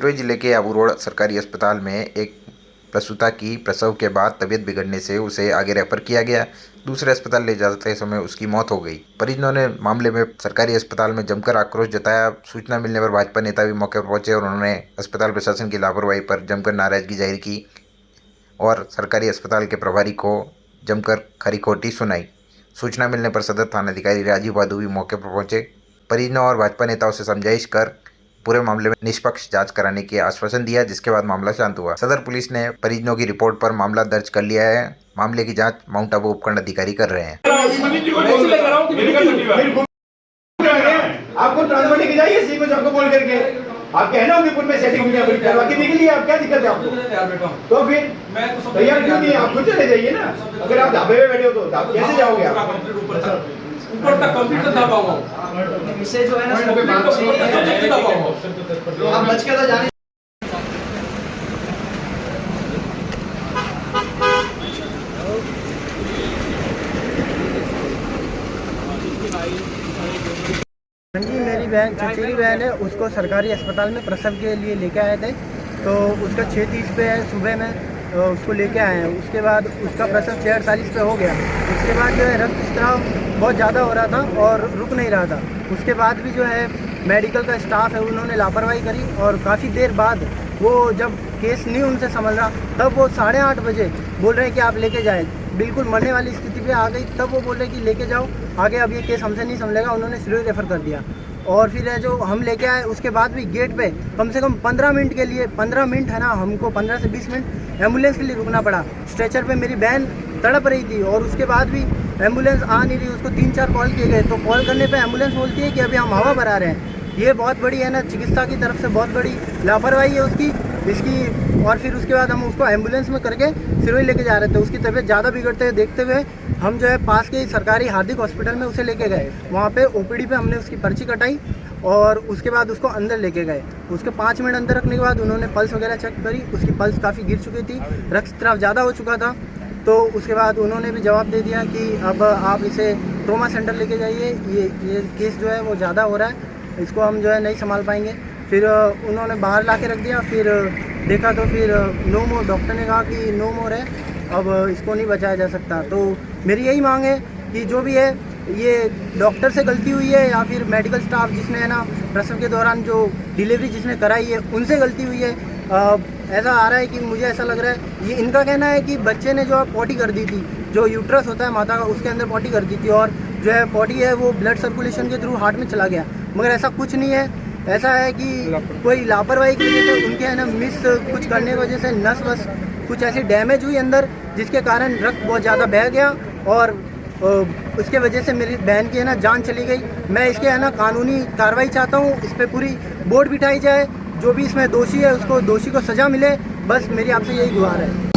सिरोही जिले के आबू रोड सरकारी अस्पताल में एक प्रसूता की प्रसव के बाद तबीयत बिगड़ने से उसे आगे रेफर किया गया। दूसरे अस्पताल ले जाते समय उसकी मौत हो गई। परिजनों ने मामले में सरकारी अस्पताल में जमकर आक्रोश जताया। सूचना मिलने पर भाजपा नेता भी मौके पर पहुंचे और उन्होंने अस्पताल प्रशासन की लापरवाही पर जमकर नाराजगी जाहिर की और सरकारी अस्पताल के प्रभारी को जमकर खरी खोटी सुनाई। सूचना मिलने पर सदर थानाधिकारी राजीव भादु भी मौके पर पहुंचे। परिजनों और भाजपा नेताओं से समझाइश कर पूरे मामले में निष्पक्ष जांच कराने की आश्वासन दिया, जिसके बाद मामला शांत हुआ। सदर पुलिस ने परिजनों की रिपोर्ट पर मामला दर्ज कर लिया है। मामले की जांच माउंट आबू उपखंड अधिकारी कर रहे हैं। आपको ट्रांसफर लेके जाइए सी को आपको बोल करके आप कहना उदयपुर में सेटिंग करवा के निकलिए। आप क्या दिक्कत है आपको? तो फिर तैयार क्यों नहीं? आप खुद चले जाइए ना। अगर आप ढाबे पे बैठे हो तो आप कैसे जाओगे? ऊपर तक कंप्लीट कर दबाओ इससे जो है ना आप बच के तो जाने। जी, मेरी बहन चचेरी बहन है, उसको सरकारी अस्पताल में प्रसव के लिए लेके आए थे। तो उसका 6:30 पे सुबह में उसको लेके आए हैं। उसके बाद उसका प्रसव 6:48 पे हो गया। उसके बाद जो है रक्तस्राव बहुत ज़्यादा हो रहा था और रुक नहीं रहा था। उसके बाद भी जो है मेडिकल का स्टाफ है उन्होंने लापरवाही करी और काफ़ी देर बाद वो जब केस नहीं उनसे संभल रहा तब वो 8:30 बजे बोल रहे हैं कि आप लेके जाएँ। बिल्कुल मरने वाली स्थिति पे आ गई तब वो बोल रहे कि लेके जाओ, आगे अब ये केस हमसे नहीं संभलेगा। उन्होंने सिरोही रेफर कर दिया और फिर है जो हम लेके आए उसके बाद भी गेट पे कम से कम 15 मिनट के लिए 15 मिनट है ना, हमको 15 से 20 मिनट एम्बुलेंस के लिए रुकना पड़ा। स्ट्रेचर पे मेरी बहन तड़प रही थी और उसके बाद भी एम्बुलेंस आ नहीं रही। उसको 3-4 कॉल किए गए तो कॉल करने पे एम्बुलेंस बोलती है कि अभी हम हवा भरा रहे हैं। ये बहुत बड़ी है ना, चिकित्सा की तरफ से बहुत बड़ी लापरवाही है इसकी। और फिर उसके बाद हम उसको एम्बुलेंस में करके सिरोही लेके जा रहे थे। उसकी तबीयत ज़्यादा बिगड़ते हुए देखते हुए हम जो है पास के सरकारी हार्दिक हॉस्पिटल में उसे लेके गए। वहाँ पे ओपीडी पे हमने उसकी पर्ची कटाई और उसके बाद उसको अंदर लेके गए। उसके 5 मिनट अंदर रखने के बाद उन्होंने पल्स वगैरह चेक करी। उसकी पल्स काफ़ी गिर चुकी थी, रक्तस्राव ज़्यादा हो चुका था। तो उसके बाद उन्होंने भी जवाब दे दिया कि अब आप इसे ट्रॉमा सेंटर लेके जाइए, ये केस जो है वो ज़्यादा हो रहा है, इसको हम जो है नहीं संभाल पाएंगे। फिर उन्होंने बाहर ला के रख दिया। फिर देखा तो फिर नो मोर, डॉक्टर ने कहा कि नो मोर है, अब इसको नहीं बचाया जा सकता। तो मेरी यही मांग है कि जो भी है ये डॉक्टर से गलती हुई है या फिर मेडिकल स्टाफ जिसने है ना प्रसव के दौरान जो डिलीवरी जिसने कराई है उनसे गलती हुई है। ऐसा आ रहा है कि मुझे ऐसा लग रहा है, ये इनका कहना है कि बच्चे ने जो है पॉटी कर दी थी, जो यूट्रस होता है माता का उसके अंदर पॉटी कर दी थी और जो है पॉटी है वो ब्लड सर्कुलेशन के थ्रू हार्ट में चला गया। मगर ऐसा कुछ नहीं है। ऐसा है कि कोई लापरवाही की वजह से उनके है ना मिस कुछ करने की वजह से नस वस कुछ ऐसी डैमेज हुई अंदर जिसके कारण रक्त बहुत ज़्यादा बह गया और उसके वजह से मेरी बहन की है ना जान चली गई। मैं इसके है ना कानूनी कार्रवाई चाहता हूँ, इस पर पूरी बोर्ड बिठाई जाए। जो भी इसमें दोषी है उसको दोषी को सज़ा मिले, बस मेरी आपसे यही गुहार है।